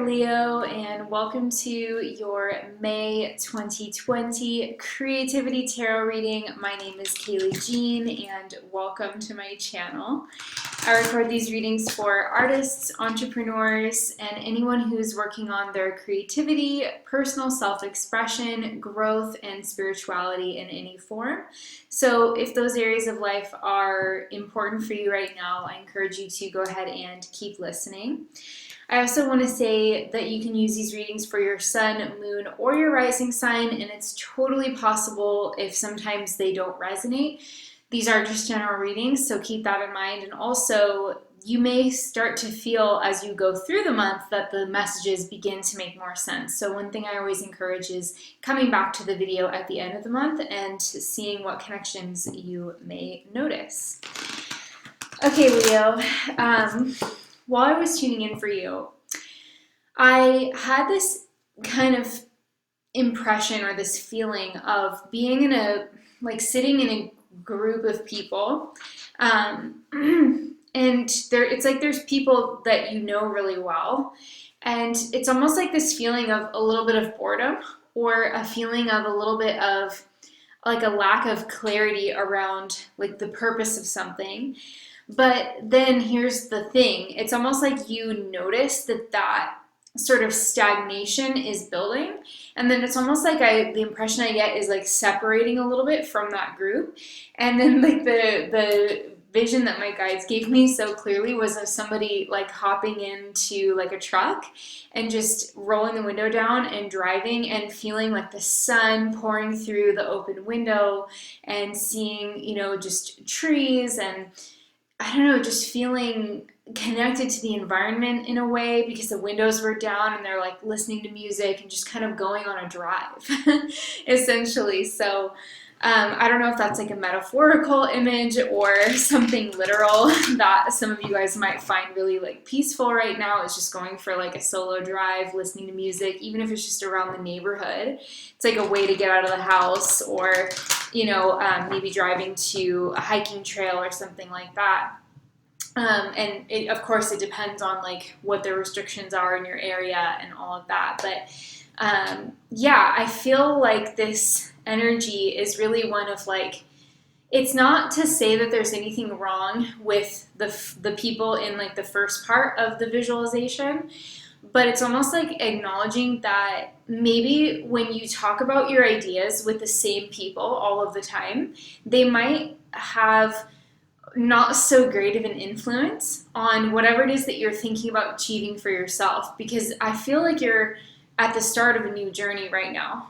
there, Leo, and welcome to your May 2020 Creativity Tarot reading. My name is Kayleigh Jean, and welcome to my channel. I record these readings for artists, entrepreneurs, and anyone who's working on their creativity, personal self-expression, growth, and spirituality in any form. So if those areas of life are important for you right now, I encourage you to go ahead and keep listening. I also want to say that you can use these readings for your sun, moon, or your rising sign, and it's totally possible if sometimes they don't resonate. These are just general readings, so keep that in mind. And also, you may start to feel as you go through the month that the messages begin to make more sense. So one thing I always encourage is coming back to the video at the end of the month and seeing what connections you may notice. Okay, Leo. While I was tuning in for you, I had this kind of impression or this feeling of being sitting in a group of people, and it's like there's people that you know really well, and it's almost like this feeling of a little bit of boredom or a feeling of a little bit of like a lack of clarity around like the purpose of something. But then here's the thing, it's almost like you notice that sort of stagnation is building, and then it's almost like the impression I get is like separating a little bit from that group. And then like the vision that my guides gave me so clearly was of somebody like hopping into like a truck and just rolling the window down and driving and feeling like the sun pouring through the open window and seeing, just trees and I don't know, just feeling connected to the environment in a way because the windows were down and they're like listening to music and just kind of going on a drive, essentially. So I don't know if that's like a metaphorical image or something literal that some of you guys might find really like peaceful right now. Is just going for like a solo drive, listening to music, even if it's just around the neighborhood. It's like a way to get out of the house, or maybe driving to a hiking trail or something like that. And of course it depends on like what the restrictions are in your area and all of that. But I feel like this energy is really one of like, it's not to say that there's anything wrong with the people in like the first part of the visualization, but it's almost like acknowledging that maybe when you talk about your ideas with the same people all of the time, they might have not so great of an influence on whatever it is that you're thinking about achieving for yourself. Because I feel like you're at the start of a new journey right now.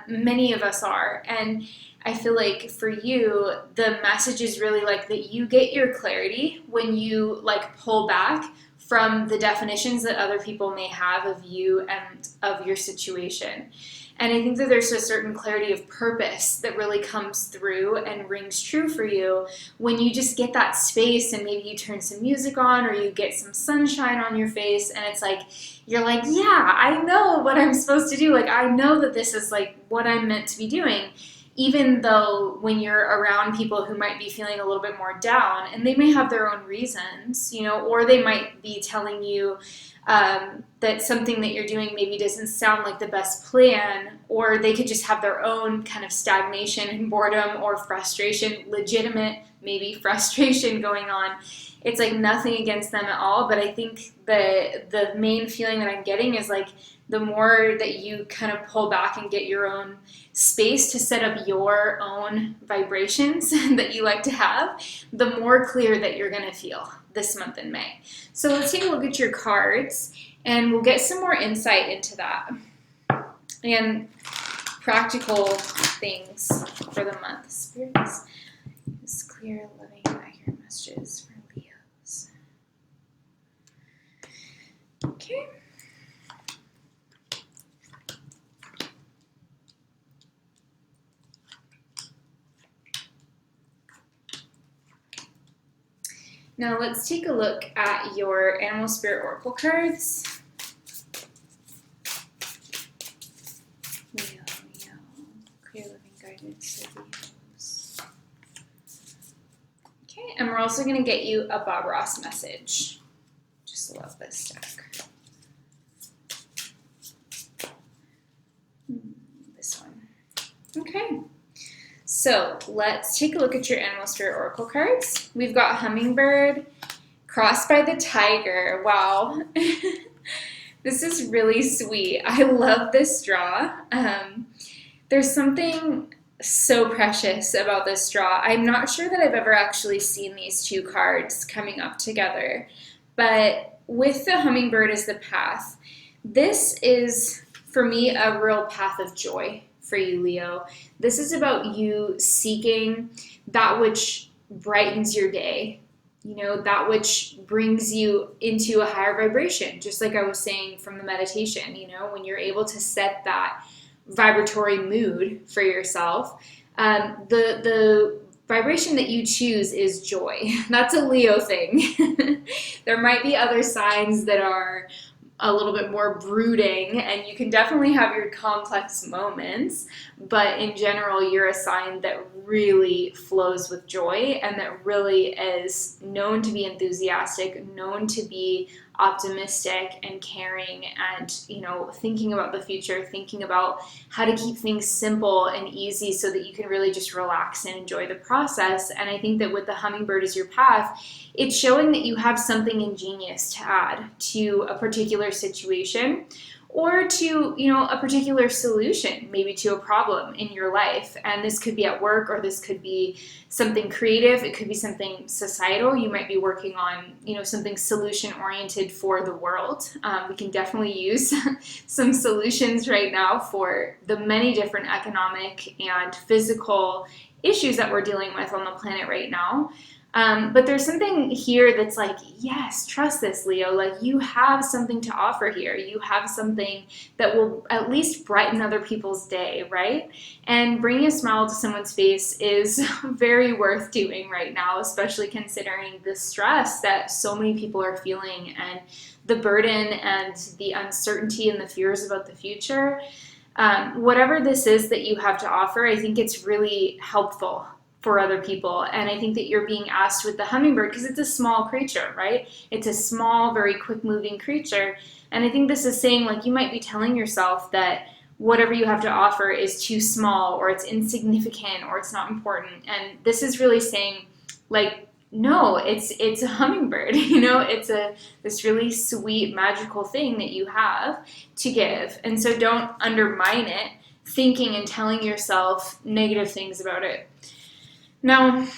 Many of us are. And I feel like for you, the message is really like that you get your clarity when you like pull back from the definitions that other people may have of you and of your situation. And I think that there's a certain clarity of purpose that really comes through and rings true for you when you just get that space and maybe you turn some music on or you get some sunshine on your face, and it's like, you're like, yeah, I know what I'm supposed to do. Like, I know that this is like what I'm meant to be doing. Even though when you're around people who might be feeling a little bit more down, and they may have their own reasons, or they might be telling you that something that you're doing maybe doesn't sound like the best plan, or they could just have their own kind of stagnation and boredom or frustration, legitimate maybe frustration going on. It's like nothing against them at all, but I think the main feeling that I'm getting is like the more that you kind of pull back and get your own space to set up your own vibrations that you like to have, the more clear that you're going to feel this month in May. So let's take a look at your cards and we'll get some more insight into that and practical things for the month. Spirits, is clear, loving, accurate messages for Leos. Okay. Now let's take a look at your Animal Spirit Oracle cards. Leo, clear, living, guidance, Leos. Okay, and we're also going to get you a Bob Ross message. Just love this deck. Okay. So let's take a look at your Animal Spirit Oracle cards. We've got Hummingbird, crossed by the Tiger. Wow. This is really sweet. I love this draw. There's something so precious about this draw. I'm not sure that I've ever actually seen these two cards coming up together, but with the Hummingbird as the path, this is, for me, a real path of joy for you, Leo. This is about you seeking that which brightens your day, that which brings you into a higher vibration, just like I was saying from the meditation, when you're able to set that vibratory mood for yourself. The vibration that you choose is joy. That's a Leo thing. There might be other signs that are a little bit more brooding, and you can definitely have your complex moments, but in general, you're a sign that really flows with joy and that really is known to be enthusiastic, known to be optimistic and caring, and thinking about the future, thinking about how to keep things simple and easy so that you can really just relax and enjoy the process. And I think that with the Hummingbird as your path, it's showing that you have something ingenious to add to a particular situation, or to a particular solution, maybe to a problem in your life. And this could be at work, or this could be something creative, it could be something societal. You might be working on something solution oriented for the world. We can definitely use some solutions right now for the many different economic and physical issues that we're dealing with on the planet right now. But there's something here that's like, yes, trust this, Leo. Like, you have something to offer here. You have something that will at least brighten other people's day, right? And bringing a smile to someone's face is very worth doing right now, especially considering the stress that so many people are feeling and the burden and the uncertainty and the fears about the future. Whatever this is that you have to offer, I think it's really helpful for other people. And I think that you're being asked with the Hummingbird, because it's a small creature, right? It's a small, very quick moving creature. And I think this is saying, like, you might be telling yourself that whatever you have to offer is too small, or it's insignificant, or it's not important. And this is really saying, like, no, it's a hummingbird, it's this really sweet, magical thing that you have to give. And so don't undermine it, thinking and telling yourself negative things about it. Now,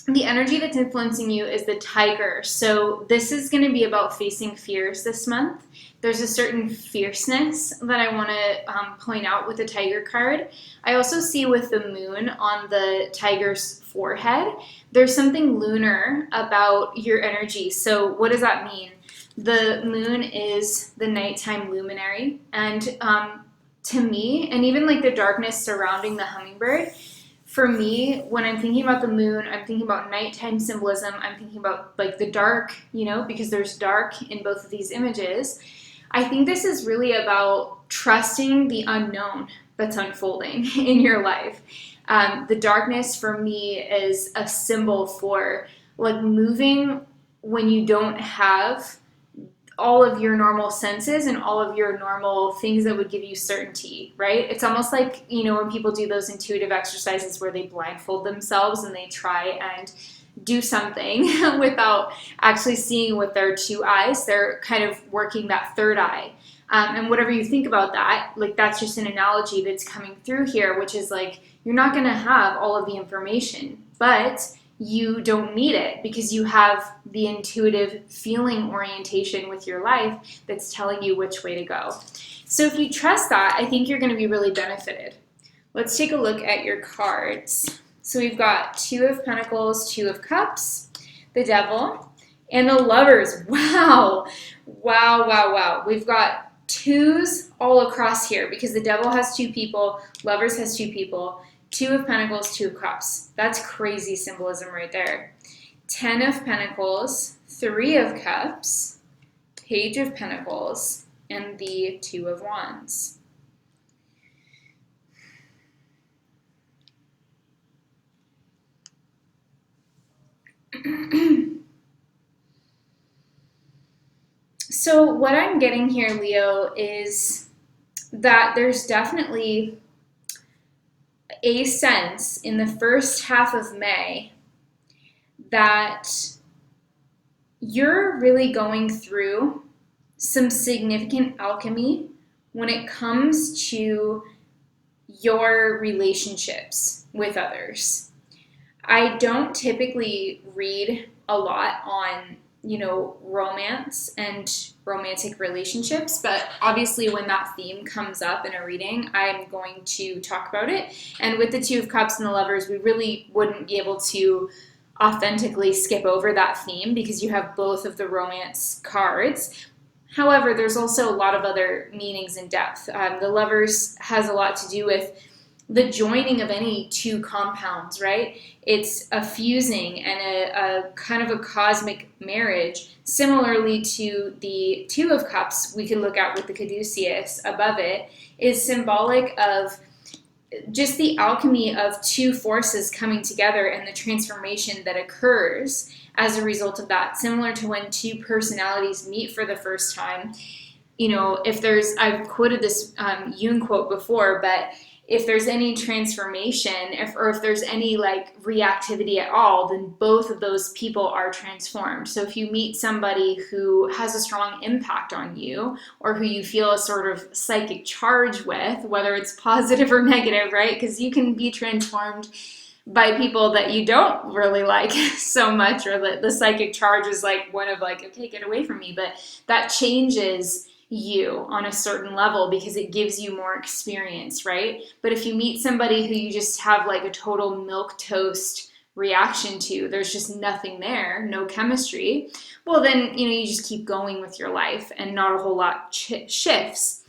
the energy that's influencing you is the Tiger. So this is going to be about facing fears this month. There's a certain fierceness that I want to point out with the Tiger card. I also see with the moon on the Tiger's forehead, there's something lunar about your energy. So what does that mean? The moon is the nighttime luminary. And to me, and even like the darkness surrounding the hummingbird, for me, when I'm thinking about the moon, I'm thinking about nighttime symbolism. I'm thinking about like the dark, because there's dark in both of these images. I think this is really about trusting the unknown that's unfolding in your life. The darkness for me is a symbol for like moving when you don't have all of your normal senses and all of your normal things that would give you certainty, right? It's almost like, when people do those intuitive exercises where they blindfold themselves and they try and do something without actually seeing with their two eyes. They're kind of working that third eye. And whatever you think about that, like, that's just an analogy that's coming through here, which is like, you're not going to have all of the information, but you don't need it because you have the intuitive feeling orientation with your life that's telling you which way to go. So if you trust that, I think you're going to be really benefited. Let's take a look at your cards. So we've got Two of Pentacles, Two of Cups, the Devil, and the Lovers. Wow. Wow, wow, wow. We've got twos all across here because the Devil has two people, Lovers has two people, Two of Pentacles, Two of Cups. That's crazy symbolism right there. 10 of Pentacles, 3 of Cups, Page of Pentacles, and the Two of Wands. So what I'm getting here, Leo, is that there's definitely a sense in the first half of May that you're really going through some significant alchemy when it comes to your relationships with others. I don't typically read a lot on, romance and romantic relationships, but obviously when that theme comes up in a reading, I'm going to talk about it. And with the Two of Cups and the Lovers, we really wouldn't be able to authentically skip over that theme because you have both of the romance cards. However, there's also a lot of other meanings in depth. The Lovers has a lot to do with the joining of any two compounds, right? It's a fusing and a kind of a cosmic marriage. Similarly to the Two of Cups, we can look at with the caduceus above it, is symbolic of just the alchemy of two forces coming together and the transformation that occurs as a result of that. Similar to when two personalities meet for the first time. I've quoted this Jung quote before, but if there's any transformation, if there's any reactivity at all, then both of those people are transformed. So if you meet somebody who has a strong impact on you, or who you feel a sort of psychic charge with, whether it's positive or negative, right? Because you can be transformed by people that you don't really like so much, or the psychic charge is one of okay, get away from me. But that changes you on a certain level because it gives you more experience, right? But if you meet somebody who you just have a total milquetoast reaction to, there's just nothing there, no chemistry, well then, you just keep going with your life and not a whole lot shifts.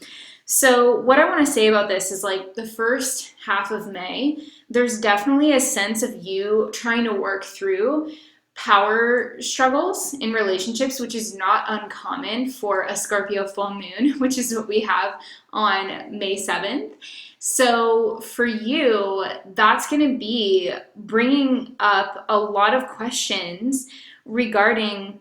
So what I want to say about this is the first half of May, there's definitely a sense of you trying to work through power struggles in relationships, which is not uncommon for a Scorpio full moon, which is what we have on May 7th. So for you, that's going to be bringing up a lot of questions regarding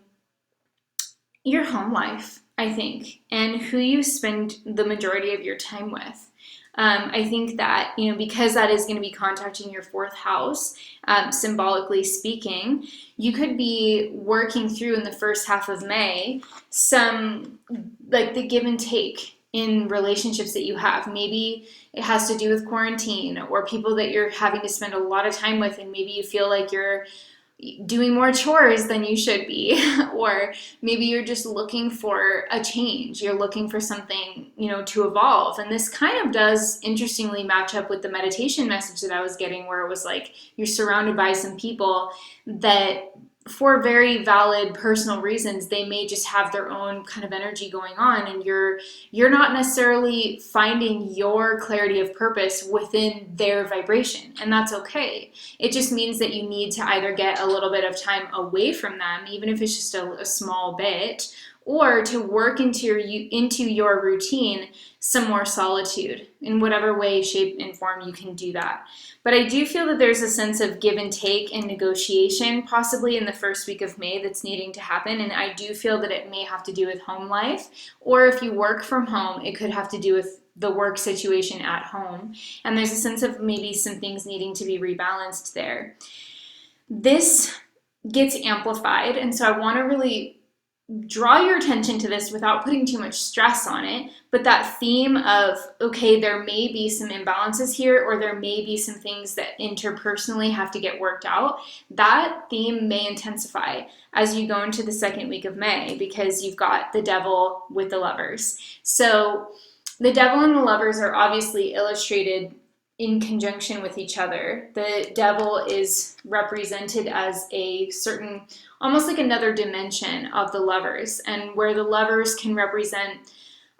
your home life, I think, and who you spend the majority of your time with. I think that, because that is going to be contacting your fourth house, symbolically speaking, you could be working through in the first half of May some the give and take in relationships that you have. Maybe it has to do with quarantine or people that you're having to spend a lot of time with, and maybe you feel like you're doing more chores than you should be, or maybe you're just looking for a change. You're looking for something, to evolve. And this kind of does interestingly match up with the meditation message that I was getting, where it was you're surrounded by some people that, for very valid personal reasons, they may just have their own kind of energy going on, and you're not necessarily finding your clarity of purpose within their vibration, and that's okay. It just means that you need to either get a little bit of time away from them, even if it's just a small bit, or to work into your routine some more solitude in whatever way, shape, and form you can do that. But I do feel that there's a sense of give and take and negotiation possibly in the first week of May that's needing to happen. And I do feel that it may have to do with home life, or if you work from home, it could have to do with the work situation at home. And there's a sense of maybe some things needing to be rebalanced there. This gets amplified, and so I want to really draw your attention to this without putting too much stress on it, but that theme of, okay, there may be some imbalances here, or there may be some things that interpersonally have to get worked out, that theme may intensify as you go into the second week of May, because you've got the Devil with the Lovers. So the Devil and the Lovers are obviously illustrated in conjunction with each other. The Devil is represented as a certain, almost like another dimension of the Lovers, and where the Lovers can represent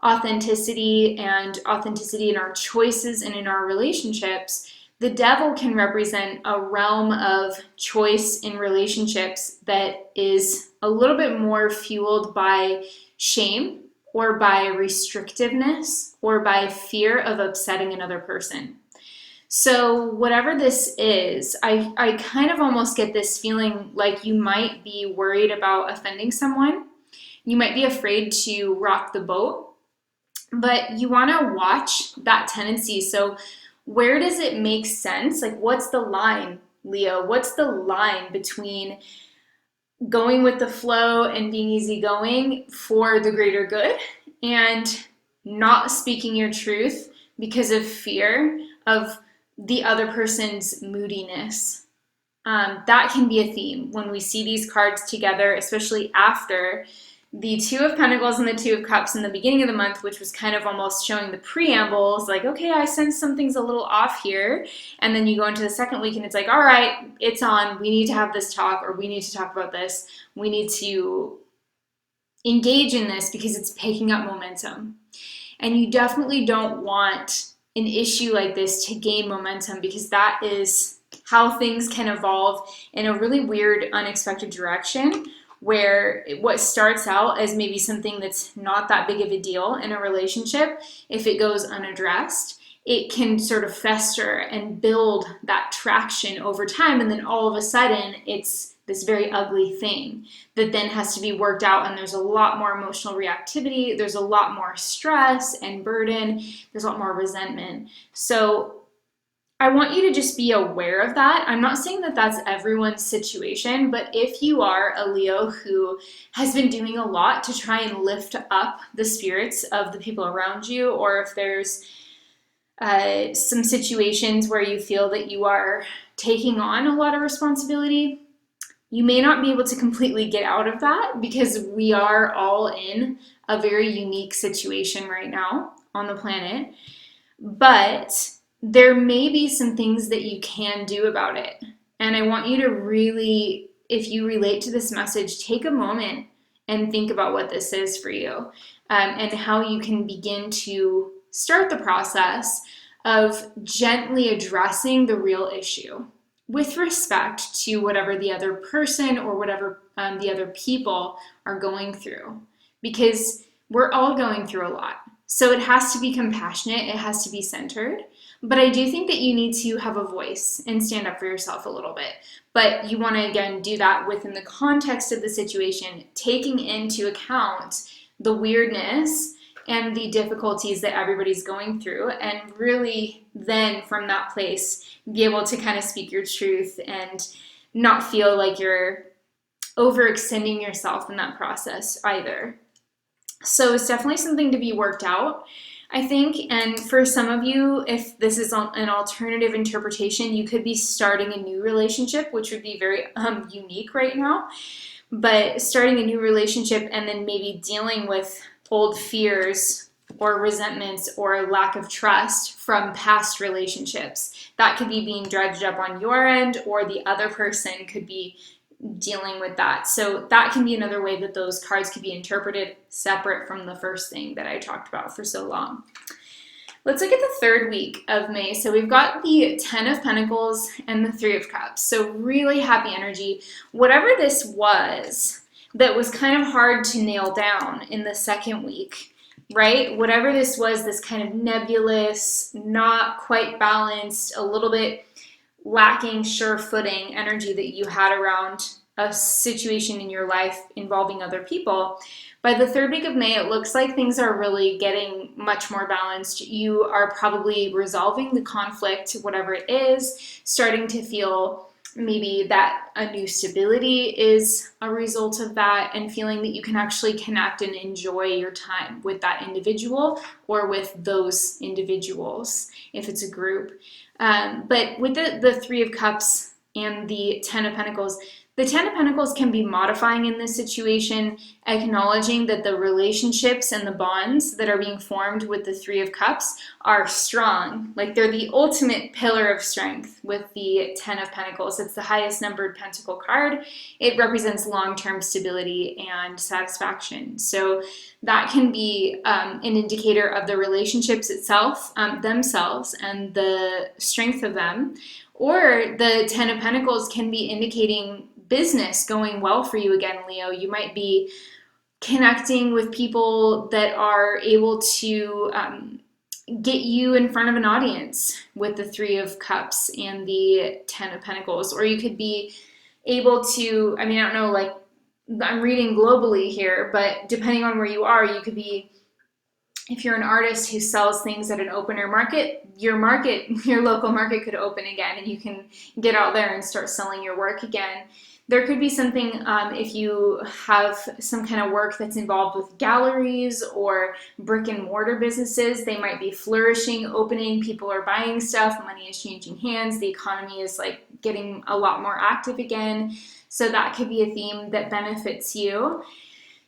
authenticity and authenticity in our choices and in our relationships, the Devil can represent a realm of choice in relationships that is a little bit more fueled by shame, or by restrictiveness, or by fear of upsetting another person. So whatever this is, I kind of almost get this feeling like you might be worried about offending someone. You might be afraid to rock the boat, but you want to watch that tendency. So where does it make sense? Like, what's the line, Leo? What's the line between going with the flow and being easygoing for the greater good and not speaking your truth because of fear of the other person's moodiness? That can be a theme when we see these cards together, especially after the Two of Pentacles and the Two of Cups in the beginning of the month, which was kind of almost showing the preambles, like, okay, I sense something's a little off here. And then you go into the second week and it's like, all right, it's on. We need to have this talk, or we need to talk about this. We need to engage in this because it's picking up momentum. And you definitely don't want an issue like this to gain momentum, because that is how things can evolve in a really weird, unexpected direction, where what starts out as maybe something that's not that big of a deal in a relationship, if it goes unaddressed, it can sort of fester and build that traction over time. And then all of a sudden, it's this very ugly thing that then has to be worked out. And there's a lot more emotional reactivity. There's a lot more stress and burden. There's a lot more resentment. So I want you to just be aware of that. I'm not saying that that's everyone's situation, but if you are a Leo who has been doing a lot to try and lift up the spirits of the people around you, or if there's some situations where you feel that you are taking on a lot of responsibility, you may not be able to completely get out of that, because we are all in a very unique situation right now on the planet. But there may be some things that you can do about it. And I want you to really, if you relate to this message, take a moment and think about what this is for you, and how you can begin to start the process of gently addressing the real issue with respect to whatever the other person or whatever the other people are going through. Because we're all going through a lot. So it has to be compassionate, it has to be centered. But I do think that you need to have a voice and stand up for yourself a little bit. But you want to, again, do that within the context of the situation, taking into account the weirdness and the difficulties that everybody's going through, and really then from that place be able to kind of speak your truth and not feel like you're overextending yourself in that process either. So it's definitely something to be worked out, I think. And for some of you, if this is an alternative interpretation, you could be starting a new relationship, which would be very unique right now. But starting a new relationship and then maybe dealing with old fears or resentments or lack of trust from past relationships. That could be being dredged up on your end, or the other person could be dealing with that. So that can be another way that those cards could be interpreted separate from the first thing that I talked about for so long. Let's look at the third week of May. So we've got the 10 of Pentacles and the 3 of Cups. So really happy energy. Whatever this was that was kind of hard to nail down in the second week, right? Whatever this was, this kind of nebulous, not quite balanced, a little bit lacking sure footing energy that you had around a situation in your life involving other people. By the third week of May, it looks like things are really getting much more balanced. You are probably resolving the conflict, whatever it is, starting to feel maybe that a new stability is a result of that, and feeling that you can actually connect and enjoy your time with that individual or with those individuals if it's a group. But with the 3 of Cups and the 10 of Pentacles, the 10 of Pentacles can be modifying in this situation, acknowledging that the relationships and the bonds that are being formed with the 3 of Cups are strong. Like, they're the ultimate pillar of strength with the 10 of Pentacles. It's the highest numbered pentacle card. It represents long-term stability and satisfaction. So that can be an indicator of the relationships itself, themselves, and the strength of them. Or the 10 of Pentacles can be indicating business going well for you again, Leo. You might be connecting with people that are able to get you in front of an audience with the 3 of Cups and the 10 of Pentacles. Or you could be able to, I don't know, like, I'm reading globally here, but depending on where you are, you could be If you're an artist who sells things at an open air market, your local market could open again and you can get out there and start selling your work again. There could be something, if you have some kind of work that's involved with galleries or brick and mortar businesses, they might be flourishing, opening, people are buying stuff, money is changing hands, the economy is like getting a lot more active again. So that could be a theme that benefits you,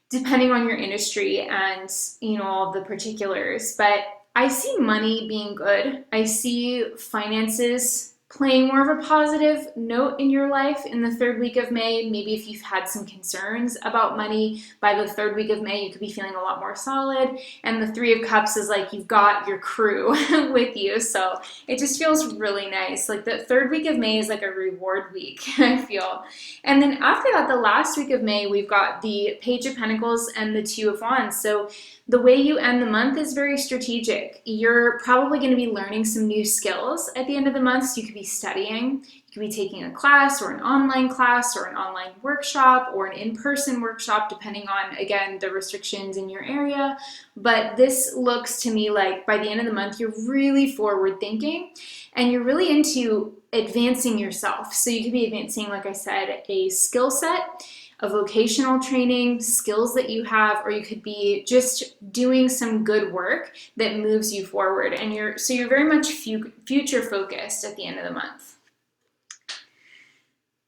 depending on your industry and, you know, all the particulars. But I see money being good. I see finances playing more of a positive note in your life in the third week of May. Maybe if you've had some concerns about money, by the third week of May, you could be feeling a lot more solid. And the Three of Cups is like you've got your crew with you. So it just feels really nice. Like the third week of May is like a reward week, I feel. And then after that, the last week of May, we've got the Page of Pentacles and the Two of Wands. So the way you end the month is very strategic. You're probably going to be learning some new skills at the end of the month. So you could be studying, you could be taking a class or an online workshop or an in-person workshop, depending on, again, the restrictions in your area. But this looks to me like by the end of the month, you're really forward thinking and you're really into advancing yourself. So you could be advancing, like I said, a skill set, a vocational training, skills that you have, or you could be just doing some good work that moves you forward. And you're very much future focused at the end of the month.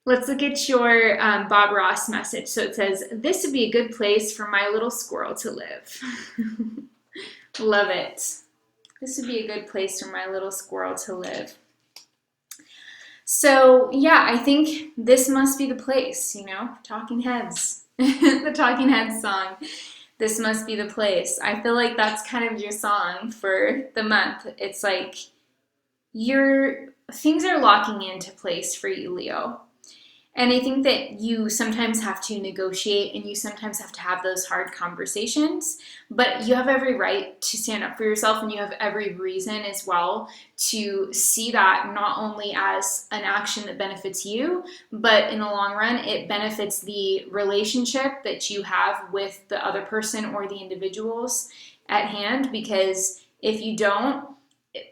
Let's look at your Bob Ross message. So it says, "This would be a good place for my little squirrel to live." Love it. This would be a good place for my little squirrel to live. So yeah, I think this must be the place, you know, Talking Heads, the Talking Heads song. This must be the place. I feel like that's kind of your song for the month. It's like things are locking into place for you, Leo. And I think that you sometimes have to negotiate and you sometimes have to have those hard conversations, but you have every right to stand up for yourself and you have every reason as well to see that not only as an action that benefits you, but in the long run, it benefits the relationship that you have with the other person or the individuals at hand, because if you don't,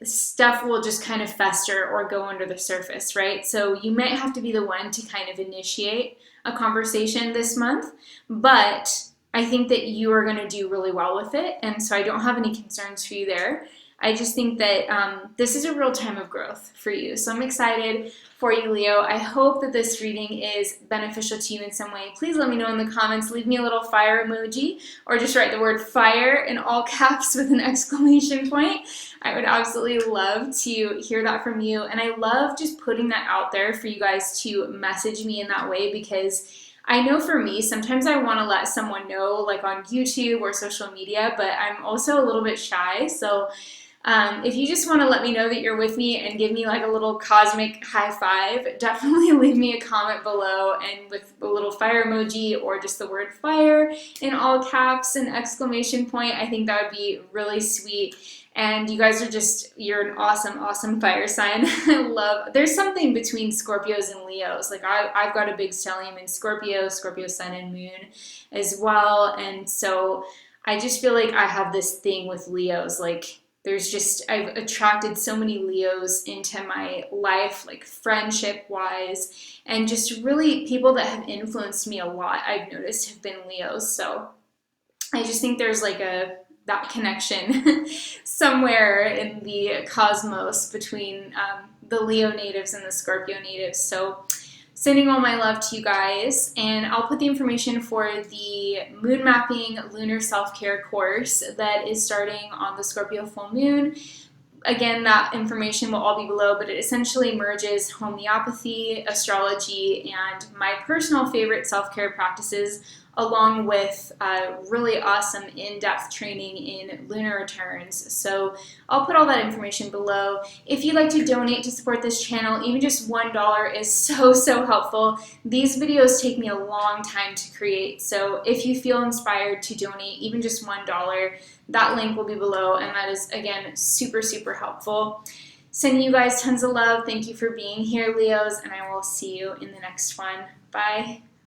stuff will just kind of fester or go under the surface, right? So you might have to be the one to kind of initiate a conversation this month, but I think that you are going to do really well with it. And so I don't have any concerns for you there. I just think that this is a real time of growth for you. So I'm excited for you, Leo. I hope that this reading is beneficial to you in some way. Please let me know in the comments. Leave me a little fire emoji or just write the word fire in all caps with an exclamation point. I would absolutely love to hear that from you. And I love just putting that out there for you guys to message me in that way, because I know for me, sometimes I want to let someone know, like on YouTube or social media, but I'm also a little bit shy. So if you just want to let me know that you're with me and give me like a little cosmic high five, definitely leave me a comment below and with a little fire emoji or just the word fire in all caps and exclamation point. I think that would be really sweet. And you guys you're an awesome, awesome fire sign. There's something between Scorpios and Leos. Like I've got a big stellium in Scorpio sun and moon as well. And so I just feel like I have this thing with Leos, like I've attracted so many Leos into my life, like friendship wise, and just really people that have influenced me a lot, I've noticed, have been Leos. So I just think there's like that connection somewhere in the cosmos between the Leo natives and the Scorpio natives. So sending all my love to you guys, and I'll put the information for the moon mapping lunar self-care course that is starting on the Scorpio full moon. Again, that information will all be below, but it essentially merges homeopathy, astrology, and my personal favorite self-care practices, along with really awesome in-depth training in lunar returns. So I'll put all that information below. If you'd like to donate to support this channel, even just $1 is so helpful. These videos take me a long time to create, so if you feel inspired to donate even just $1, that link will be below, and that is, again, super helpful. Sending you guys tons of love. Thank you for being here, Leos, and I will see you in the next one. Bye.